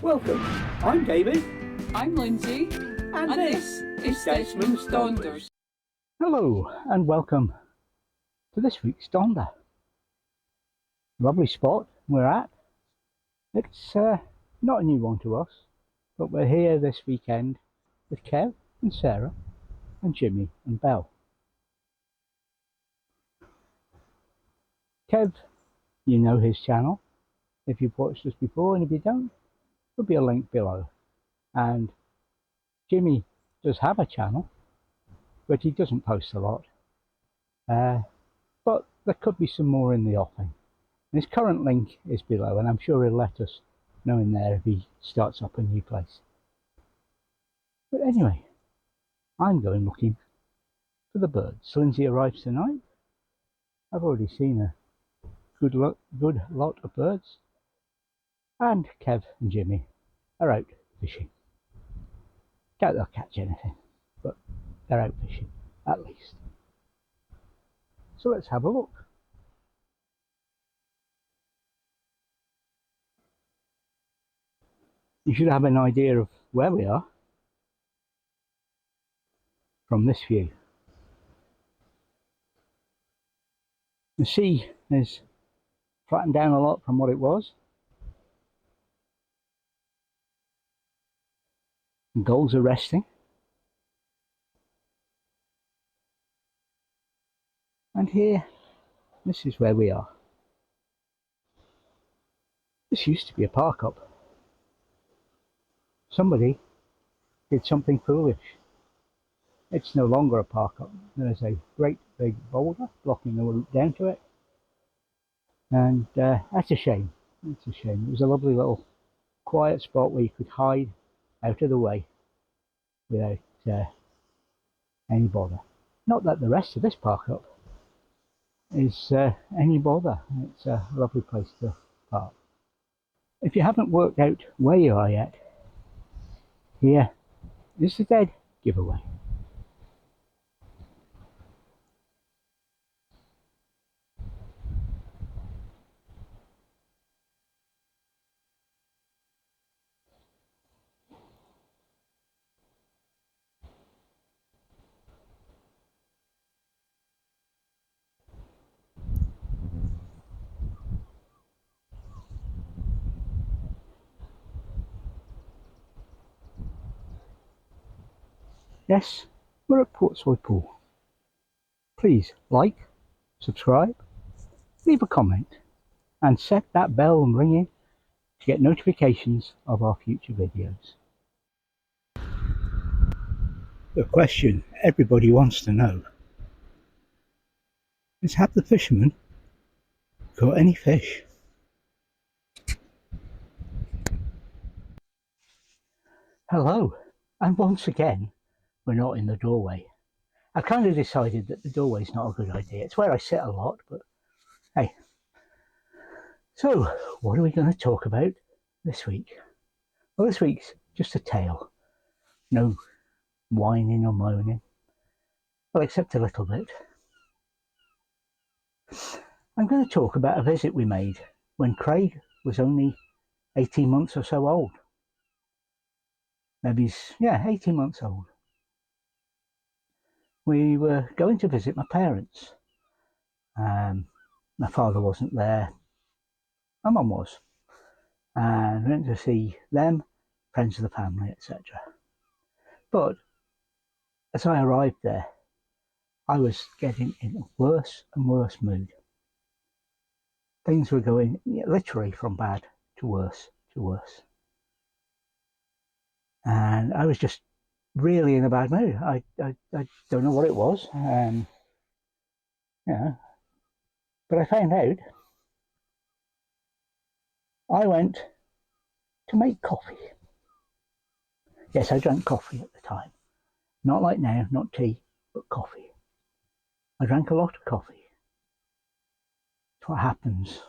Welcome, I'm David. I'm Lindsay, And this is Desmonds Donders. Hello and welcome to this week's Donder. Lovely spot we're at. It's not a new one to us, but we're here this weekend with Kev and Sarah and Jimmy and Belle. Kev, you know his channel if you've watched us before, and if you don't, there'll be a link below. And Jimmy does have a channel, but he doesn't post a lot. But there could be some more in the offing. His current link is below, and I'm sure he'll let us know in there if he starts up a new place. But anyway, I'm going looking for the birds. Lindsay arrives tonight. I've already seen a good lot of birds, and Kev and Jimmy are out fishing. Doubt they'll catch anything, but they're out fishing at least. So let's have a look. You should have an idea of where we are from this view. The sea is flattened down a lot from what it was. The gulls are resting. And here, this is where we are. This used to be a park up. Somebody did something foolish. It's no longer a park up. There's a great big boulder blocking the route down to it. And that's a shame. It's a shame. It was a lovely little quiet spot where you could hide out of the way without any bother. Not that the rest of this park up is any bother. It's a lovely place to park. If you haven't worked out where you are yet, here is the dead giveaway. Yes, we're at Portsoy Pool. Please like, subscribe, leave a comment, and set that bell ringing to get notifications of our future videos. The question everybody wants to know is, have the fishermen caught any fish? Hello, and once again, we're not in the doorway. I've kind of decided that the doorway's not a good idea. It's where I sit a lot, but hey. So, what are we going to talk about this week? Well, this week's just a tale. No whining or moaning. Well, except a little bit. I'm going to talk about a visit we made when Craig was only 18 months or so old. Maybe, 18 months old. We were going to visit my parents. My father wasn't there. My mum was. And we went to see them, friends of the family, etc. But as I arrived there, I was getting in a worse and worse mood. Things were going literally from bad to worse to worse. And I was just really in a bad mood. I don't know what it was. But I found out. I went to make coffee. Yes, I drank coffee at the time. Not like now, not tea, but coffee. I drank a lot of coffee. That's what happens.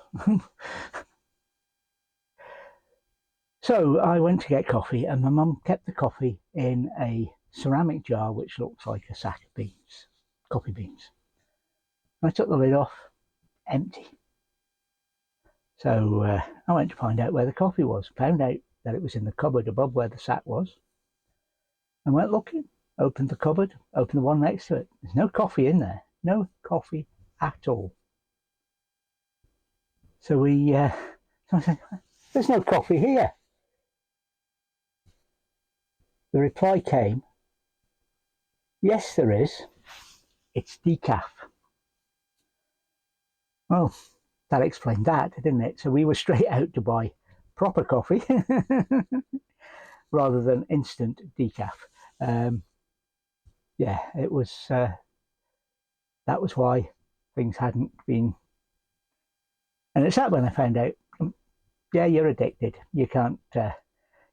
So I went to get coffee, and my mum kept the coffee in a ceramic jar which looks like a sack of beans, coffee beans. I took the lid off, empty. So I went to find out where the coffee was. Found out that it was in the cupboard above where the sack was, and went looking. Opened the cupboard, opened the one next to it. There's no coffee in there, no coffee at all. So I said, there's no coffee here. The reply came, yes there is, it's decaf. Well, that explained that, didn't it? So we were straight out to buy proper coffee rather than instant decaf. Yeah, it was, that was why things hadn't been. And it's that when I found out, yeah, you're addicted. You can't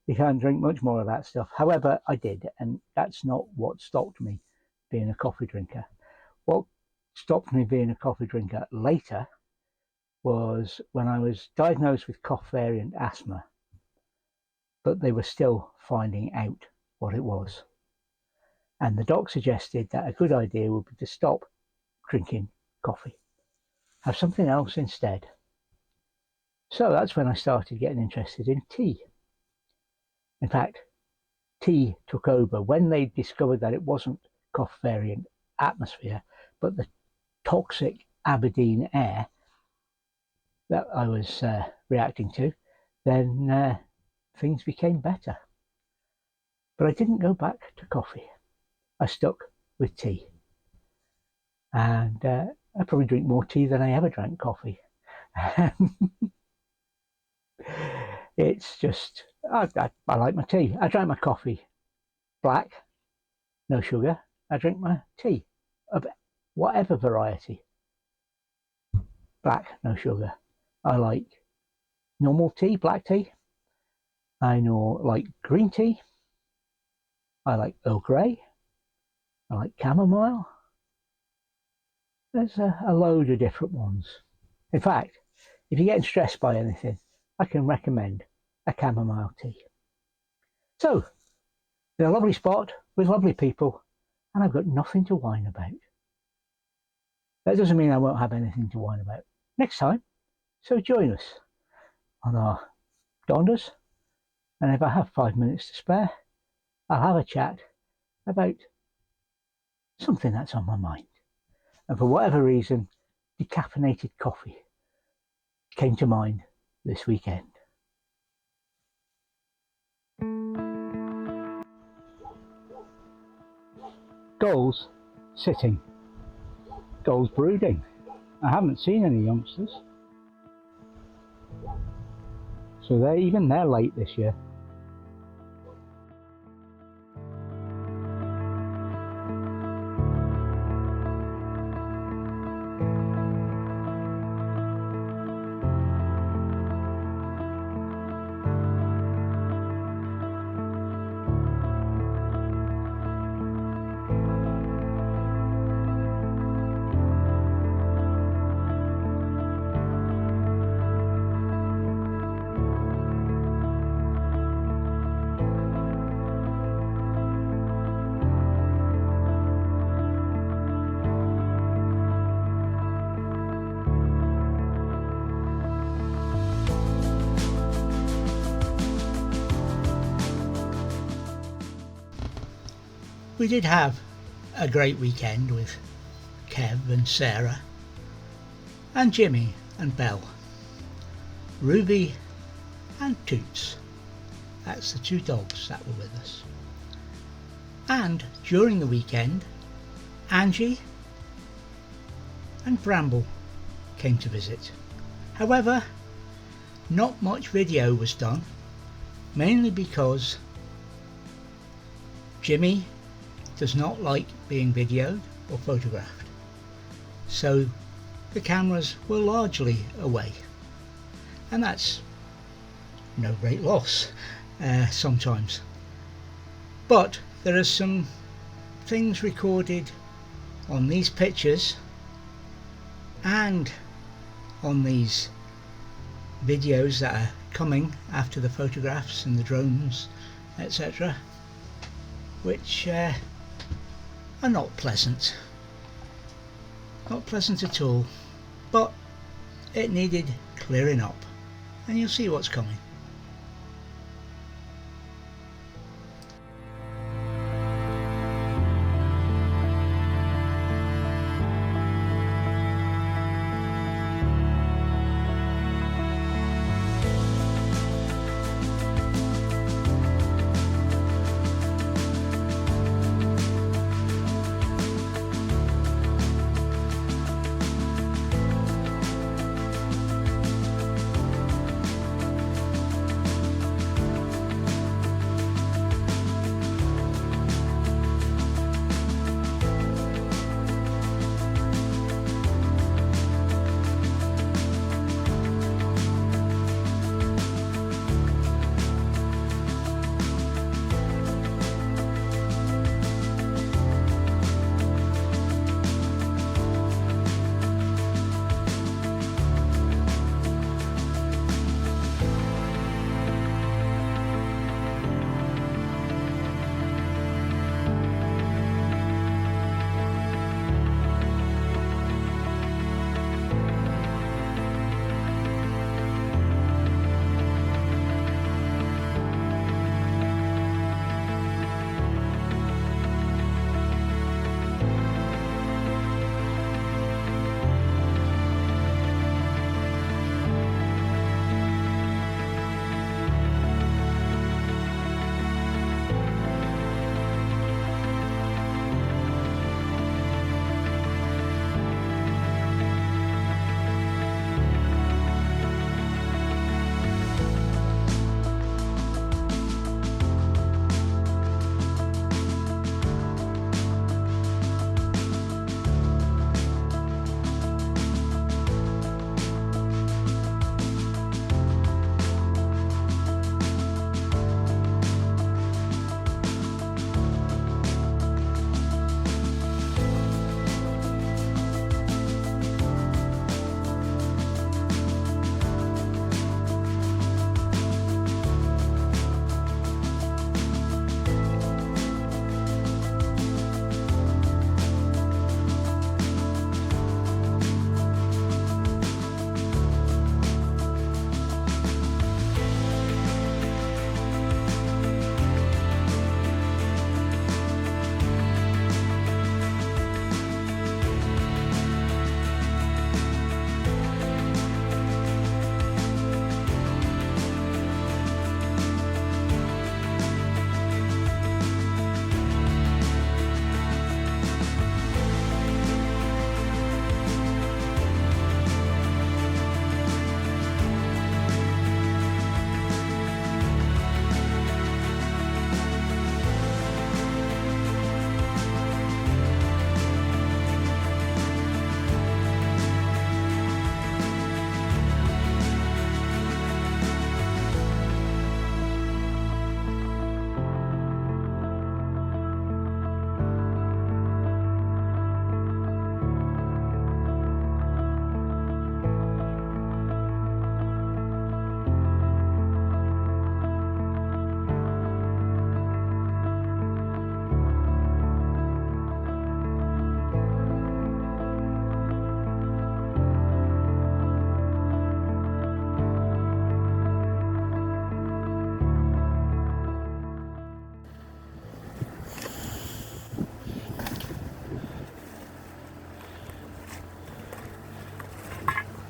drink much more of that stuff. However, I did, and that's not what stopped me being a coffee drinker. What stopped me being a coffee drinker later was when I was diagnosed with cough variant asthma, but they were still finding out what it was. And the doc suggested that a good idea would be to stop drinking coffee, have something else instead. So that's when I started getting interested in tea. In fact, tea took over when they discovered that it wasn't cough variant atmosphere, but the toxic Aberdeen air that I was reacting to. Then things became better. But I didn't go back to coffee. I stuck with tea. And I probably drink more tea than I ever drank coffee. It's just, I like my tea. I drank my coffee black, no sugar. I drink my tea of whatever variety. Black, no sugar. I like normal tea, black tea. I like green tea. I like Earl Grey. I like chamomile. There's a load of different ones. In fact, if you're getting stressed by anything, I can recommend a chamomile tea. So, in a lovely spot with lovely people, and I've got nothing to whine about. That doesn't mean I won't have anything to whine about next time. So join us on our Donders, and if I have 5 minutes to spare, I'll have a chat about something that's on my mind. And for whatever reason, decaffeinated coffee came to mind this weekend. Gulls sitting, gulls brooding. I haven't seen any youngsters, so they're late this year. We did have a great weekend with Kev and Sarah and Jimmy and Belle, Ruby and Toots. That's the two dogs that were with us. And during the weekend, Angie and Bramble came to visit. However, not much video was done, mainly because Jimmy does not like being videoed or photographed, so the cameras were largely away, and that's no great loss sometimes. But there are some things recorded on these pictures and on these videos that are coming after the photographs and the drones, etc., which are not pleasant. Not pleasant at all, but it needed clearing up, and you'll see what's coming.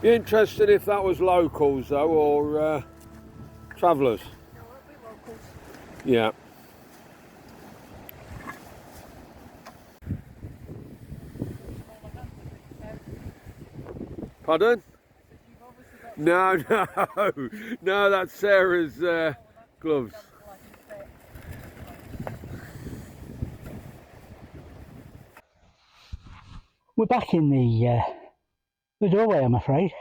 You interested if that was locals though, or travellers? No, it'll be locals. Yeah. Pardon? No, no, no, that's Sarah's gloves. We're back in the doorway, I'm afraid.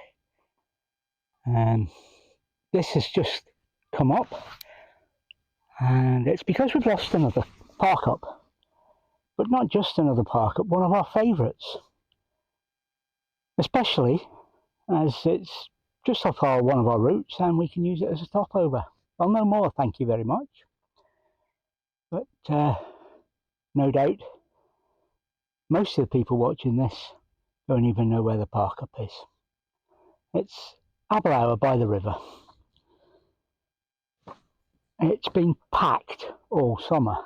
This has just come up, and it's because we've lost another park up. But not just another park up, one of our favourites. Especially as it's just off one of our routes and we can use it as a stopover. Well, no more, thank you very much. But no doubt, most of the people watching this don't even know where the park up is. It's Aberdeenshire by the river. It's been packed all summer.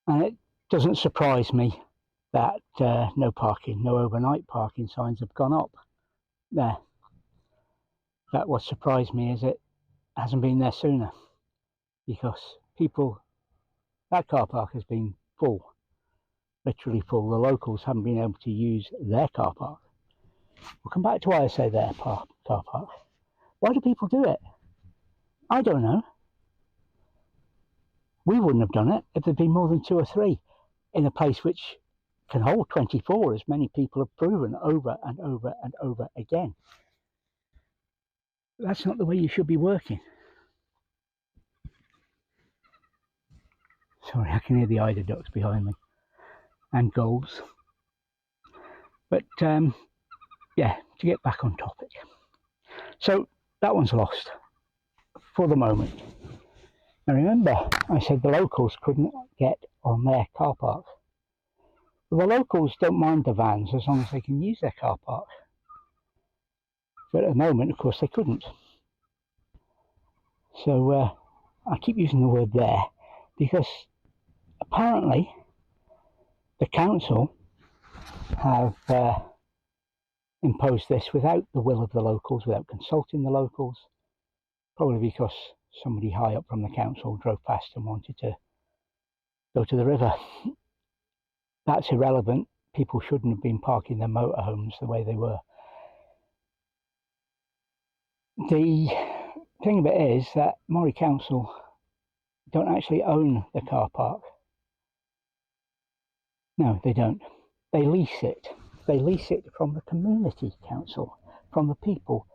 And it doesn't surprise me that no parking, no overnight parking signs have gone up there. That what surprised me is it hasn't been there sooner, because that car park has been full, literally full. The locals haven't been able to use their car park. We'll come back to why I say their car park. Why do people do it? I don't know. We wouldn't have done it if there'd been more than 2 or 3 in a place which can hold 24, as many people have proven over and over and over again. That's not the way you should be working. Sorry, I can hear the eider ducks behind me and gulls. But yeah, to get back on topic. So that one's lost for the moment. Now remember, I said the locals couldn't get on their car park. Well, the locals don't mind the vans as long as they can use their car park. But at the moment, of course, they couldn't. So I keep using the word there because apparently the council have imposed this without the will of the locals, without consulting the locals, probably because somebody high up from the council drove past and wanted to go to the river. That's irrelevant. People shouldn't have been parking their motorhomes the way they were. The thing of it is that Moray Council don't actually own the car park. No, they don't. They lease it. They lease it from the community council, from the people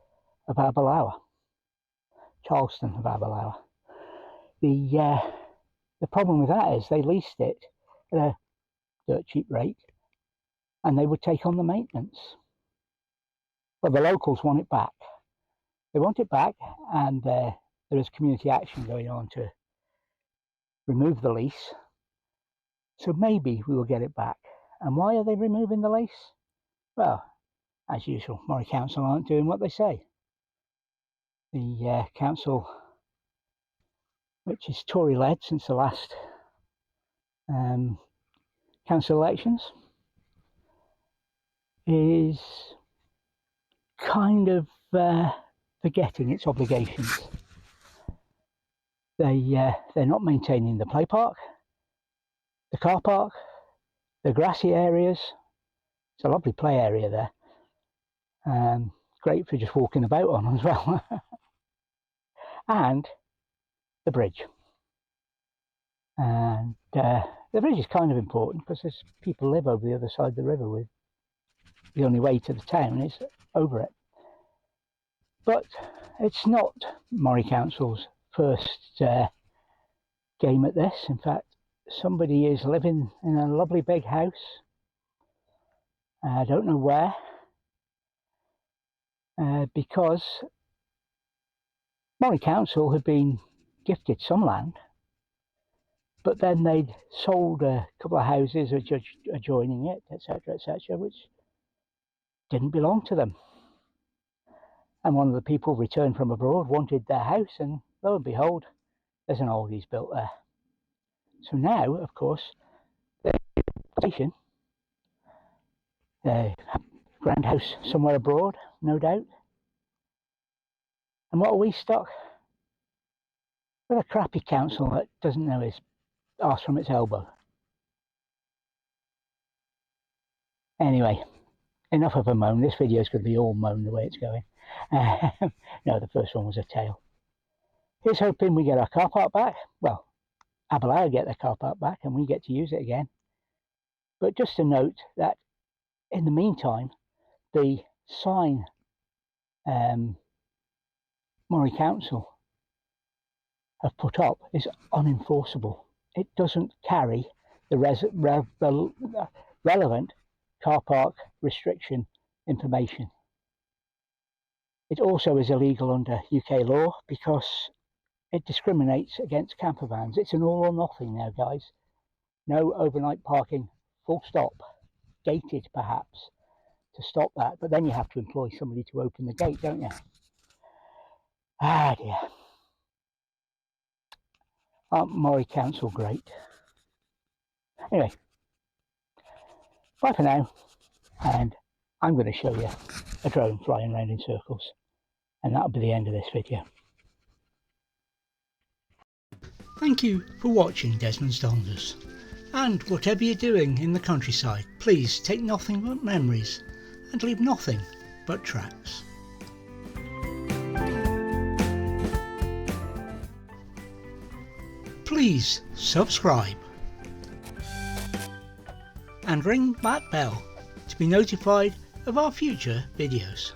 of Aberdeenshire, Charleston of Aberdeenshire. The problem with that is they leased it at a dirt cheap rate, and they would take on the maintenance. But the locals want it back. They want it back, and there is community action going on to remove the lease. So maybe we will get it back. And why are they removing the lease? Well, as usual, Moray Council aren't doing what they say. The council, which is Tory-led since the last council elections, is kind of forgetting its obligations. They're not maintaining the play park, the car park, the grassy areas. It's a lovely play area there. Great for just walking about on as well. And the bridge. And the bridge is kind of important because there's people live over the other side of the river. With the only way to the town is over it. But it's not Moray Council's first game at this. In fact, somebody is living in a lovely big house. I don't know where, because Moray Council had been gifted some land, but then they'd sold a couple of houses which are adjoining it, etc., which didn't belong to them. And one of the people returned from abroad wanted their house, and lo and behold, there's an oldies built there. So now, of course, the station, the grand house somewhere abroad, no doubt. And what are we stuck? With a crappy council that doesn't know its arse from its elbow. Anyway, enough of a moan. This video is going to be all moan the way it's going. No, the first one was a tale. Here's hoping we get our car park back. Well, Aberdeenshire get their car park back and we get to use it again. But just to note that in the meantime, the sign Moray Council have put up is unenforceable. It doesn't carry the relevant car park restriction information. It also is illegal under UK law because it discriminates against camper vans. It's an all or nothing now, guys. No overnight parking, full stop. Gated perhaps to stop that, but then you have to employ somebody to open the gate, don't you? Ah dear. Aren't Moray Council great? Anyway, bye for now, and I'm going to show you a drone flying around in circles, and that'll be the end of this video. Thank you for watching Desmonds Donders, and whatever you're doing in the countryside, please take nothing but memories and leave nothing but tracks. Please subscribe and ring that bell to be notified of our future videos.